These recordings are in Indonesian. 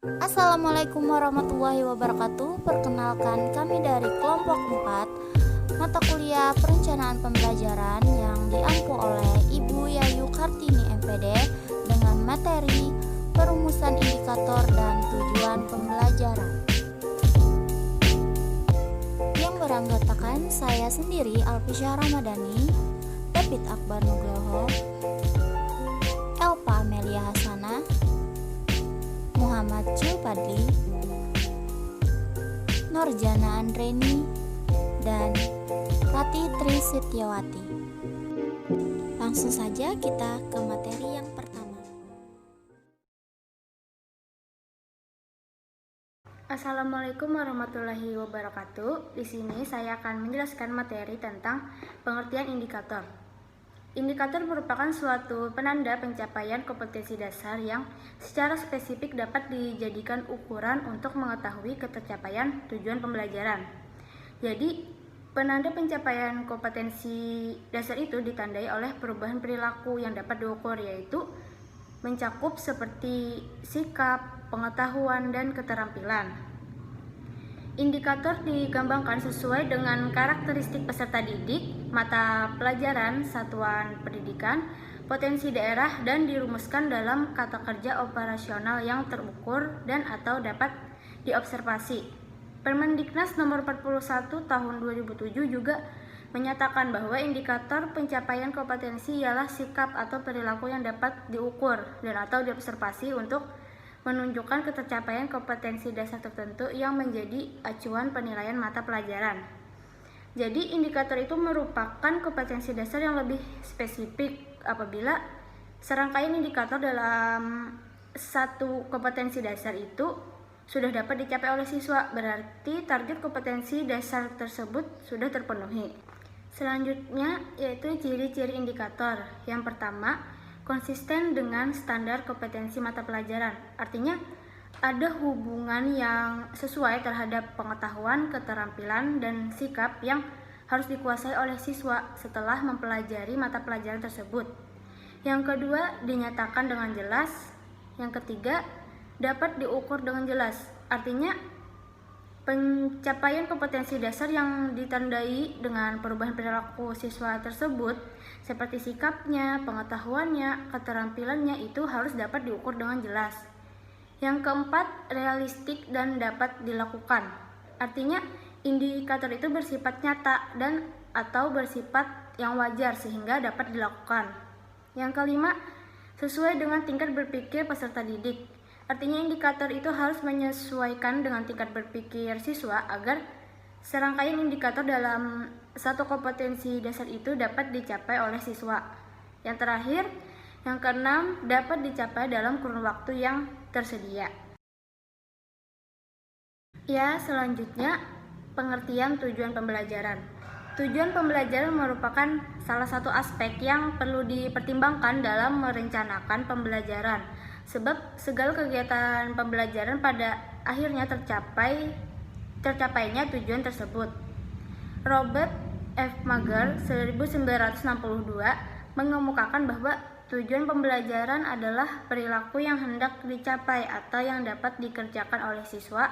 Assalamualaikum warahmatullahi wabarakatuh. Perkenalkan, kami dari kelompok 4 mata kuliah perencanaan pembelajaran yang diampu oleh Ibu Yayu Kartini MPD dengan materi perumusan indikator dan tujuan pembelajaran. Yang beranggotakan saya sendiri Alfisyah Ramadhani, David Akbar Nugroho, Elpa Amelia Hasanah, Muhammad Julpadli, Norjana Andreni, dan Rati Tri Setiawati. Langsung saja kita ke materi yang pertama. Assalamualaikum warahmatullahi wabarakatuh. Di sini saya akan menjelaskan materi tentang pengertian indikator. Indikator merupakan suatu penanda pencapaian kompetensi dasar yang secara spesifik dapat dijadikan ukuran untuk mengetahui ketercapaian tujuan pembelajaran. Jadi, penanda pencapaian kompetensi dasar itu ditandai oleh perubahan perilaku yang dapat diukur, yaitu mencakup seperti sikap, pengetahuan, dan keterampilan. Indikator digambarkan sesuai dengan karakteristik peserta didik, mata pelajaran, satuan pendidikan, potensi daerah, dan dirumuskan dalam kata kerja operasional yang terukur dan atau dapat diobservasi. Permendiknas nomor 41 tahun 2007 juga menyatakan bahwa indikator pencapaian kompetensi ialah sikap atau perilaku yang dapat diukur dan atau diobservasi untuk menunjukkan ketercapaian kompetensi dasar tertentu yang menjadi acuan penilaian mata pelajaran. Jadi, indikator itu merupakan kompetensi dasar yang lebih spesifik apabila serangkaian indikator dalam satu kompetensi dasar itu sudah dapat dicapai oleh siswa, berarti target kompetensi dasar tersebut sudah terpenuhi. Selanjutnya yaitu ciri-ciri indikator. Yang pertama, konsisten dengan standar kompetensi mata pelajaran. Artinya, ada hubungan yang sesuai terhadap pengetahuan, keterampilan, dan sikap yang harus dikuasai oleh siswa setelah mempelajari mata pelajaran tersebut. Yang kedua, dinyatakan dengan jelas. Yang ketiga, dapat diukur dengan jelas. Artinya, pencapaian kompetensi dasar yang ditandai dengan perubahan perilaku siswa tersebut seperti sikapnya, pengetahuannya, keterampilannya itu harus dapat diukur dengan jelas. Yang keempat, realistik dan dapat dilakukan. Artinya, indikator itu bersifat nyata dan atau bersifat yang wajar sehingga dapat dilakukan. Yang kelima, sesuai dengan tingkat berpikir peserta didik. Artinya, indikator itu harus menyesuaikan dengan tingkat berpikir siswa agar serangkaian indikator dalam satu kompetensi dasar itu dapat dicapai oleh siswa. Yang terakhir, yang keenam, dapat dicapai dalam kurun waktu yang tersedia. Ya, selanjutnya pengertian tujuan pembelajaran. Tujuan pembelajaran merupakan salah satu aspek yang perlu dipertimbangkan dalam merencanakan pembelajaran, sebab segala kegiatan pembelajaran pada akhirnya tercapainya tujuan tersebut. Robert F. Mager 1962 mengemukakan bahwa tujuan pembelajaran adalah perilaku yang hendak dicapai atau yang dapat dikerjakan oleh siswa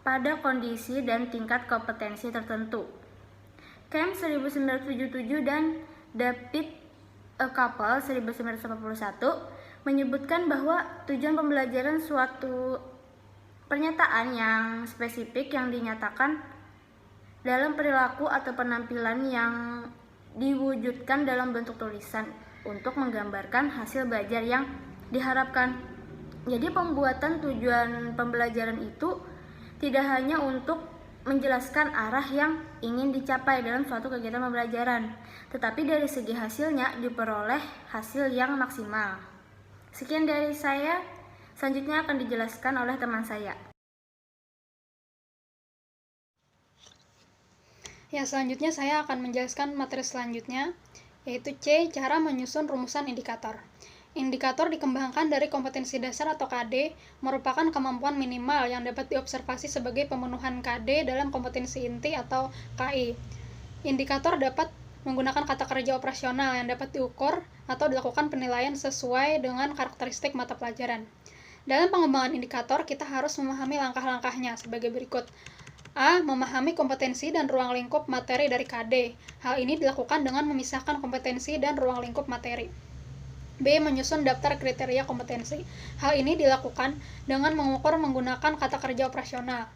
pada kondisi dan tingkat kompetensi tertentu. Kemp 1977 dan David Kapel 1981 menyebutkan bahwa tujuan pembelajaran suatu pernyataan yang spesifik yang dinyatakan dalam perilaku atau penampilan yang diwujudkan dalam bentuk tulisan untuk menggambarkan hasil belajar yang diharapkan. Jadi, pembuatan tujuan pembelajaran itu tidak hanya untuk menjelaskan arah yang ingin dicapai dalam suatu kegiatan pembelajaran, tetapi dari segi hasilnya diperoleh hasil yang maksimal. Sekian dari saya, selanjutnya akan dijelaskan oleh teman saya. Ya, selanjutnya saya akan menjelaskan materi selanjutnya, yaitu C. Cara menyusun rumusan indikator. Indikator dikembangkan dari kompetensi dasar atau KD, merupakan kemampuan minimal yang dapat diobservasi sebagai pemenuhan KD dalam kompetensi inti atau KI. Indikator dapat menggunakan kata kerja operasional yang dapat diukur atau dilakukan penilaian sesuai dengan karakteristik mata pelajaran. Dalam pengembangan indikator, kita harus memahami langkah-langkahnya sebagai berikut. A. Memahami kompetensi dan ruang lingkup materi dari KD. Hal ini dilakukan dengan memisahkan kompetensi dan ruang lingkup materi. B. Menyusun daftar kriteria kompetensi. Hal ini dilakukan dengan mengukur menggunakan kata kerja operasional.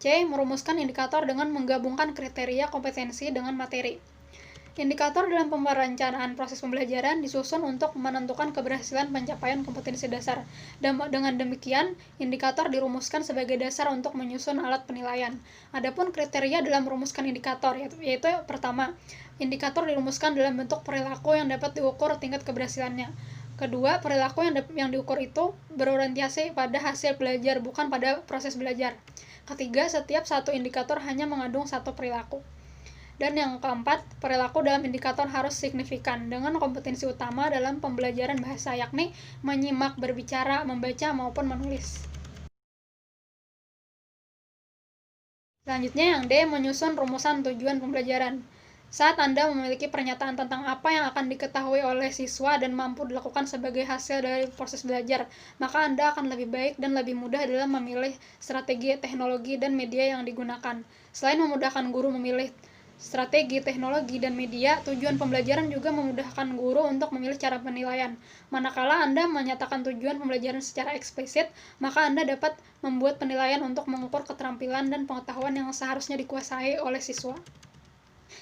C. Merumuskan indikator dengan menggabungkan kriteria kompetensi dengan materi. Indikator dalam perencanaan proses pembelajaran disusun untuk menentukan keberhasilan pencapaian kompetensi dasar. Dan dengan demikian, indikator dirumuskan sebagai dasar untuk menyusun alat penilaian. Adapun kriteria dalam merumuskan indikator, yaitu pertama, indikator dirumuskan dalam bentuk perilaku yang dapat diukur tingkat keberhasilannya. Kedua, perilaku yang diukur itu berorientasi pada hasil belajar, bukan pada proses belajar. Ketiga, setiap satu indikator hanya mengandung satu perilaku. Dan yang keempat, perilaku dalam indikator harus signifikan dengan kompetensi utama dalam pembelajaran bahasa, yakni menyimak, berbicara, membaca, maupun menulis. Selanjutnya yang D, menyusun rumusan tujuan pembelajaran. Saat Anda memiliki pernyataan tentang apa yang akan diketahui oleh siswa dan mampu dilakukan sebagai hasil dari proses belajar, maka Anda akan lebih baik dan lebih mudah dalam memilih strategi, teknologi, dan media yang digunakan. Selain memudahkan guru memilih strategi, teknologi, dan media, tujuan pembelajaran juga memudahkan guru untuk memilih cara penilaian. Manakala Anda menyatakan tujuan pembelajaran secara eksplisit, maka Anda dapat membuat penilaian untuk mengukur keterampilan dan pengetahuan yang seharusnya dikuasai oleh siswa.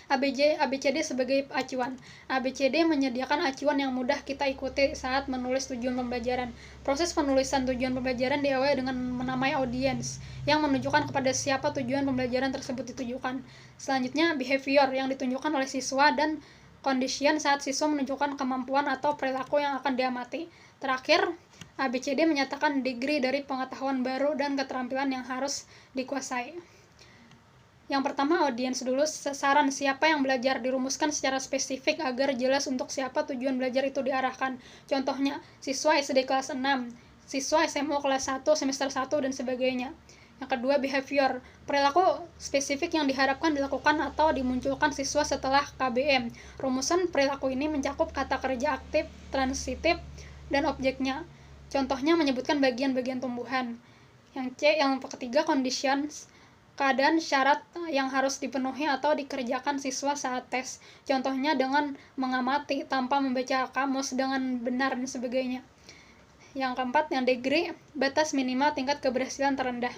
ABCD sebagai acuan. ABCD menyediakan acuan yang mudah kita ikuti saat menulis tujuan pembelajaran. Proses penulisan tujuan pembelajaran diawali dengan menamai audiens yang menunjukkan kepada siapa tujuan pembelajaran tersebut ditujukan. Selanjutnya, behavior yang ditunjukkan oleh siswa dan condition saat siswa menunjukkan kemampuan atau perilaku yang akan diamati. Terakhir, ABCD menyatakan degree dari pengetahuan baru dan keterampilan yang harus dikuasai. Yang pertama, audiens dulu. Sasaran siapa yang belajar dirumuskan secara spesifik agar jelas untuk siapa tujuan belajar itu diarahkan. Contohnya, siswa SD kelas 6, siswa SMO kelas 1, semester 1, dan sebagainya. Yang kedua, behavior. Perilaku spesifik yang diharapkan dilakukan atau dimunculkan siswa setelah KBM. Rumusan perilaku ini mencakup kata kerja aktif, transitif, dan objeknya. Contohnya menyebutkan bagian-bagian tumbuhan. Yang ketiga, conditions. Keadaan syarat yang harus dipenuhi atau dikerjakan siswa saat tes. Contohnya dengan mengamati tanpa membaca kamus dengan benar dan sebagainya. Yang keempat, yang degree, batas minimal tingkat keberhasilan terendah.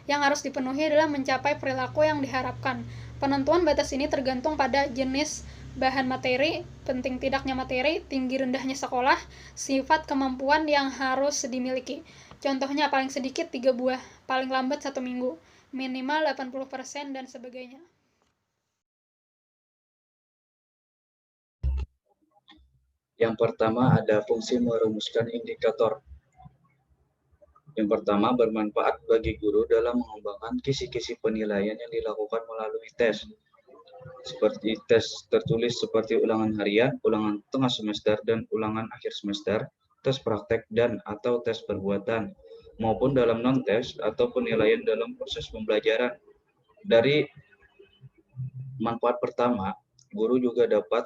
Yang harus dipenuhi adalah mencapai perilaku yang diharapkan. Penentuan batas ini tergantung pada jenis bahan materi, penting tidaknya materi, tinggi rendahnya sekolah, sifat kemampuan yang harus dimiliki. Contohnya paling sedikit 3 buah, paling lambat 1 minggu. Minimal 80% dan sebagainya. Yang pertama ada fungsi merumuskan indikator. Yang pertama, bermanfaat bagi guru dalam mengembangkan kisi-kisi penilaian yang dilakukan melalui tes. Seperti tes tertulis seperti ulangan harian, ulangan tengah semester, dan ulangan akhir semester, tes praktek dan atau tes perbuatan, maupun dalam non-tes atau penilaian dalam proses pembelajaran. Dari manfaat pertama, guru juga dapat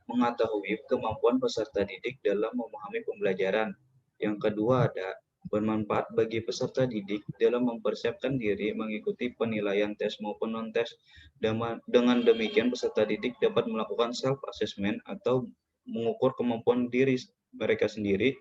mengetahui kemampuan peserta didik dalam memahami pembelajaran. Yang kedua ada bermanfaat bagi peserta didik dalam mempersiapkan diri mengikuti penilaian tes maupun non-tes. Dengan demikian peserta didik dapat melakukan self-assessment atau mengukur kemampuan diri mereka sendiri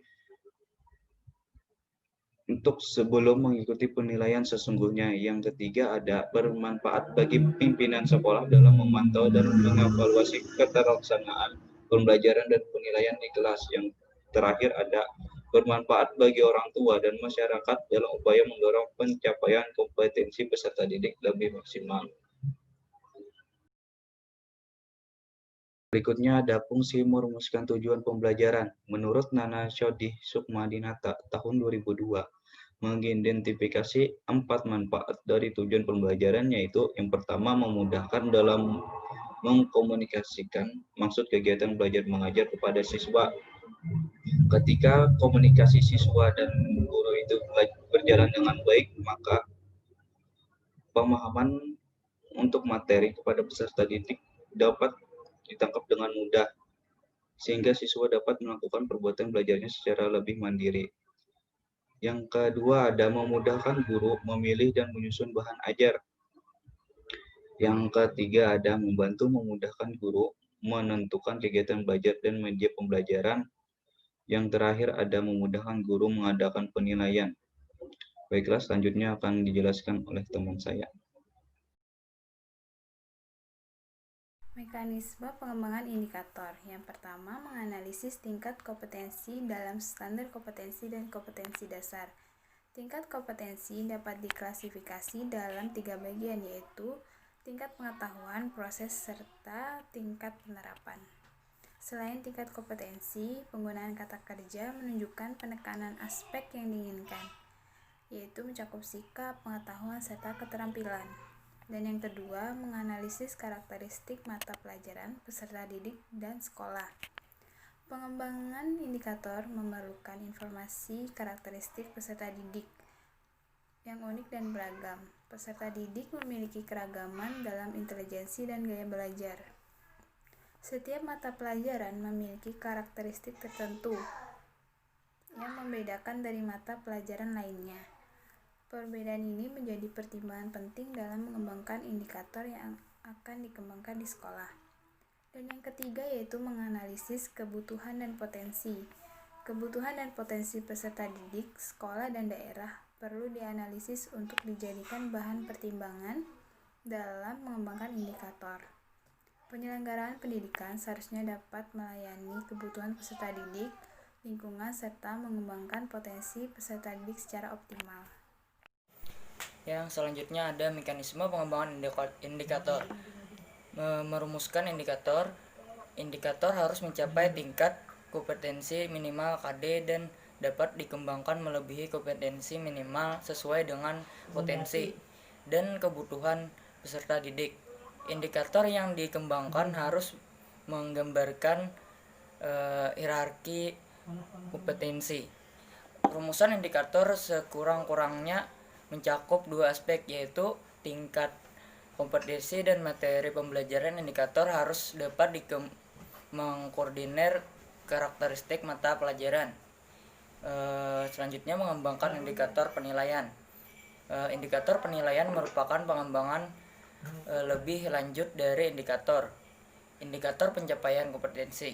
untuk sebelum mengikuti penilaian sesungguhnya. Yang ketiga ada bermanfaat bagi pimpinan sekolah dalam memantau dan mengevaluasi keterlaksanaan pembelajaran dan penilaian di kelas. Yang terakhir ada bermanfaat bagi orang tua dan masyarakat dalam upaya mendorong pencapaian kompetensi peserta didik lebih maksimal. Berikutnya ada fungsi merumuskan tujuan pembelajaran. Menurut Nana Shodih Sukmadinata tahun 2002, mengidentifikasi 4 manfaat dari tujuan pembelajaran, yaitu yang pertama memudahkan dalam mengkomunikasikan maksud kegiatan belajar mengajar kepada siswa. Ketika komunikasi siswa dan guru itu berjalan dengan baik, maka pemahaman untuk materi kepada peserta didik dapat ditangkap dengan mudah, sehingga siswa dapat melakukan perbuatan belajarnya secara lebih mandiri. Yang kedua ada memudahkan guru memilih dan menyusun bahan ajar. Yang ketiga ada membantu memudahkan guru menentukan kegiatan belajar dan media pembelajaran. Yang terakhir ada memudahkan guru mengadakan penilaian. Baiklah, selanjutnya akan dijelaskan oleh teman saya. Mekanisme pengembangan indikator. Yang pertama, menganalisis tingkat kompetensi dalam standar kompetensi dan kompetensi dasar. Tingkat kompetensi dapat diklasifikasi dalam 3 bagian, yaitu tingkat pengetahuan, proses, serta tingkat penerapan. Selain tingkat kompetensi, penggunaan kata kerja menunjukkan penekanan aspek yang diinginkan, yaitu mencakup sikap, pengetahuan, serta keterampilan. Dan yang kedua, menganalisis karakteristik mata pelajaran, peserta didik, dan sekolah. Pengembangan indikator memerlukan informasi karakteristik peserta didik yang unik dan beragam. Peserta didik memiliki keragaman dalam intelijensi dan gaya belajar. Setiap mata pelajaran memiliki karakteristik tertentu yang membedakan dari mata pelajaran lainnya. Perbedaan ini menjadi pertimbangan penting dalam mengembangkan indikator yang akan dikembangkan di sekolah. Dan yang ketiga yaitu menganalisis kebutuhan dan potensi. Kebutuhan dan potensi peserta didik, sekolah, dan daerah perlu dianalisis untuk dijadikan bahan pertimbangan dalam mengembangkan indikator. Penyelenggaraan pendidikan seharusnya dapat melayani kebutuhan peserta didik, lingkungan, serta mengembangkan potensi peserta didik secara optimal. Yang selanjutnya ada mekanisme pengembangan indikator. Merumuskan indikator. Indikator harus mencapai tingkat kompetensi minimal KD dan dapat dikembangkan melebihi kompetensi minimal sesuai dengan potensi dan kebutuhan peserta didik. Indikator yang dikembangkan harus menggambarkan hierarki kompetensi. Rumusan indikator sekurang-kurangnya mencakup 2 aspek, yaitu tingkat kompetensi dan materi pembelajaran. Indikator harus dapat mengkoordinir karakteristik mata pelajaran. Selanjutnya mengembangkan indikator penilaian. Indikator penilaian merupakan pengembangan lebih lanjut dari indikator pencapaian kompetensi.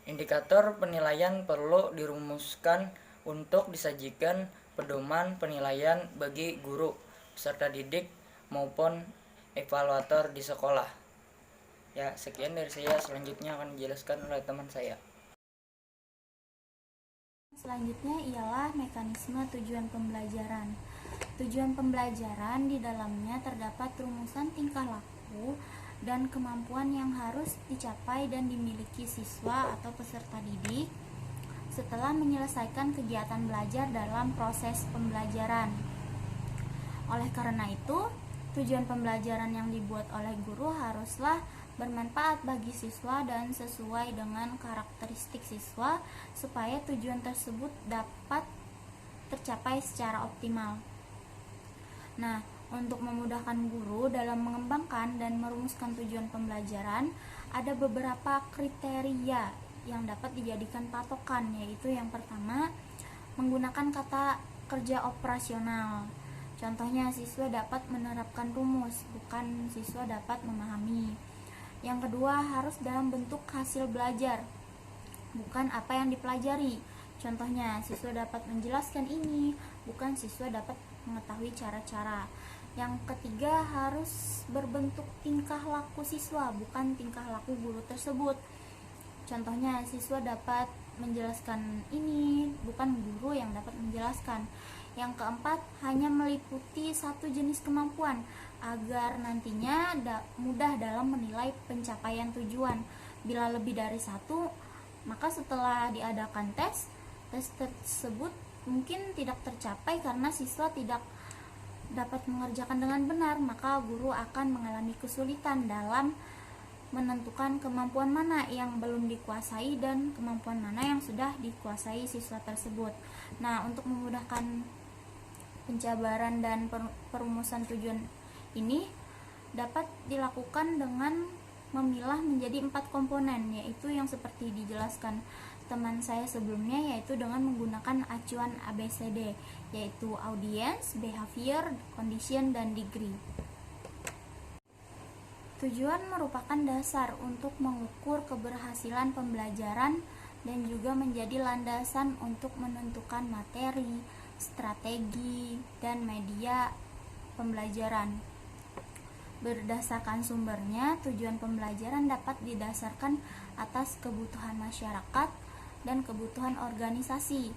Indikator penilaian perlu dirumuskan untuk disajikan pedoman penilaian bagi guru, peserta didik, maupun evaluator di sekolah. Ya, sekian dari saya. Selanjutnya akan dijelaskan oleh teman saya. Selanjutnya ialah mekanisme tujuan pembelajaran. Tujuan pembelajaran di dalamnya terdapat rumusan tingkah laku dan kemampuan yang harus dicapai dan dimiliki siswa atau peserta didik setelah menyelesaikan kegiatan belajar dalam proses pembelajaran. Oleh karena itu, tujuan pembelajaran yang dibuat oleh guru haruslah bermanfaat bagi siswa dan sesuai dengan karakteristik siswa supaya tujuan tersebut dapat tercapai secara optimal. Nah, untuk memudahkan guru dalam mengembangkan dan merumuskan tujuan pembelajaran, ada beberapa kriteria yang dapat dijadikan patokan, yaitu yang pertama, menggunakan kata kerja operasional. Contohnya, siswa dapat menerapkan rumus, bukan siswa dapat memahami. Yang kedua, harus dalam bentuk hasil belajar, bukan apa yang dipelajari. Contohnya, siswa dapat menjelaskan ini, bukan siswa dapat mengetahui cara-cara. Yang ketiga, harus berbentuk tingkah laku siswa, bukan tingkah laku guru tersebut. Contohnya, siswa dapat menjelaskan ini, bukan guru yang dapat menjelaskan. Yang keempat, hanya meliputi satu jenis kemampuan agar nantinya mudah dalam menilai pencapaian tujuan. Bila lebih dari satu, maka setelah diadakan tes tersebut mungkin tidak tercapai karena siswa tidak dapat mengerjakan dengan benar, maka guru akan mengalami kesulitan dalam menentukan kemampuan mana yang belum dikuasai dan kemampuan mana yang sudah dikuasai siswa tersebut. Nah, untuk memudahkan penjabaran dan perumusan tujuan ini dapat dilakukan dengan memilah menjadi 4 komponen, yaitu yang seperti dijelaskan teman saya sebelumnya, yaitu dengan menggunakan acuan ABCD, yaitu audience, behavior, condition, dan degree. Tujuan merupakan dasar untuk mengukur keberhasilan pembelajaran dan juga menjadi landasan untuk menentukan materi, strategi, dan media pembelajaran. Berdasarkan sumbernya, tujuan pembelajaran dapat didasarkan atas kebutuhan masyarakat dan kebutuhan organisasi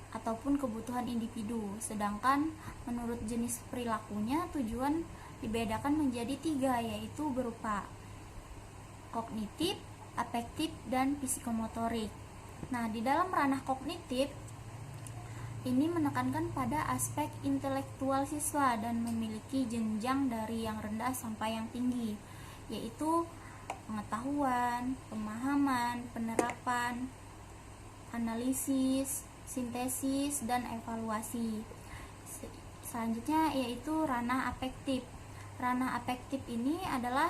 ataupun kebutuhan individu. Sedangkan menurut jenis perilakunya, tujuan dibedakan menjadi 3, yaitu berupa kognitif, afektif, dan psikomotorik. Nah, di dalam ranah kognitif ini menekankan pada aspek intelektual siswa dan memiliki jenjang dari yang rendah sampai yang tinggi, yaitu pengetahuan, pemahaman, penerapan, analisis, sintesis, dan evaluasi. Selanjutnya yaitu ranah afektif. Ranah afektif ini adalah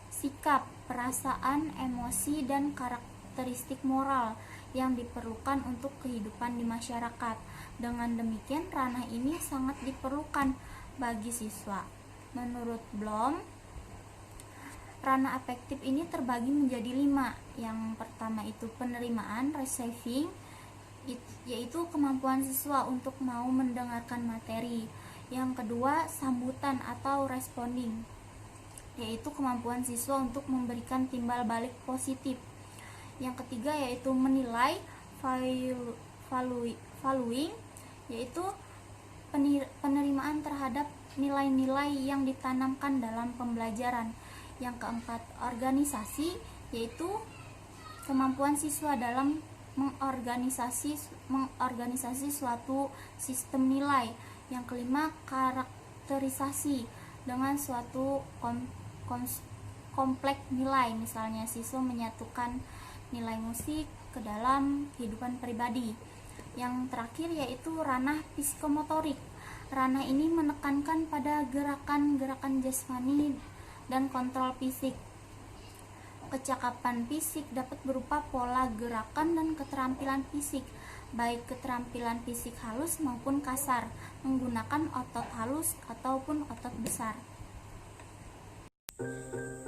sikap, perasaan, emosi, dan karakteristik moral yang diperlukan untuk kehidupan di masyarakat. Dengan demikian, ranah ini sangat diperlukan bagi siswa. Menurut Bloom, ranah afektif ini terbagi menjadi 5. Yang pertama itu penerimaan, receiving, yaitu kemampuan siswa untuk mau mendengarkan materi. Yang kedua, sambutan atau responding, yaitu kemampuan siswa untuk memberikan timbal balik positif. Yang ketiga yaitu menilai, valuing, yaitu penerimaan terhadap nilai-nilai yang ditanamkan dalam pembelajaran. Yang keempat, organisasi, yaitu kemampuan siswa dalam mengorganisasi suatu sistem nilai. Yang kelima, karakterisasi dengan suatu kompleks nilai, misalnya siswa menyatukan nilai musik ke dalam kehidupan pribadi. Yang terakhir yaitu ranah psikomotorik. Ranah ini menekankan pada gerakan-gerakan jasmani dan kontrol fisik. Kecakapan fisik dapat berupa pola gerakan dan keterampilan fisik, baik keterampilan fisik halus maupun kasar, menggunakan otot halus ataupun otot besar.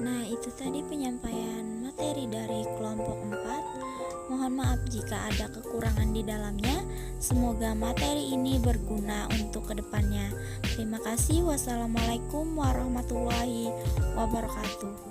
Nah, itu tadi penyampaian materi dari kelompok 4. Mohon maaf jika ada kekurangan di dalamnya. Semoga materi ini berguna untuk kedepannya. Terima kasih. Wassalamualaikum warahmatullahi wabarakatuh.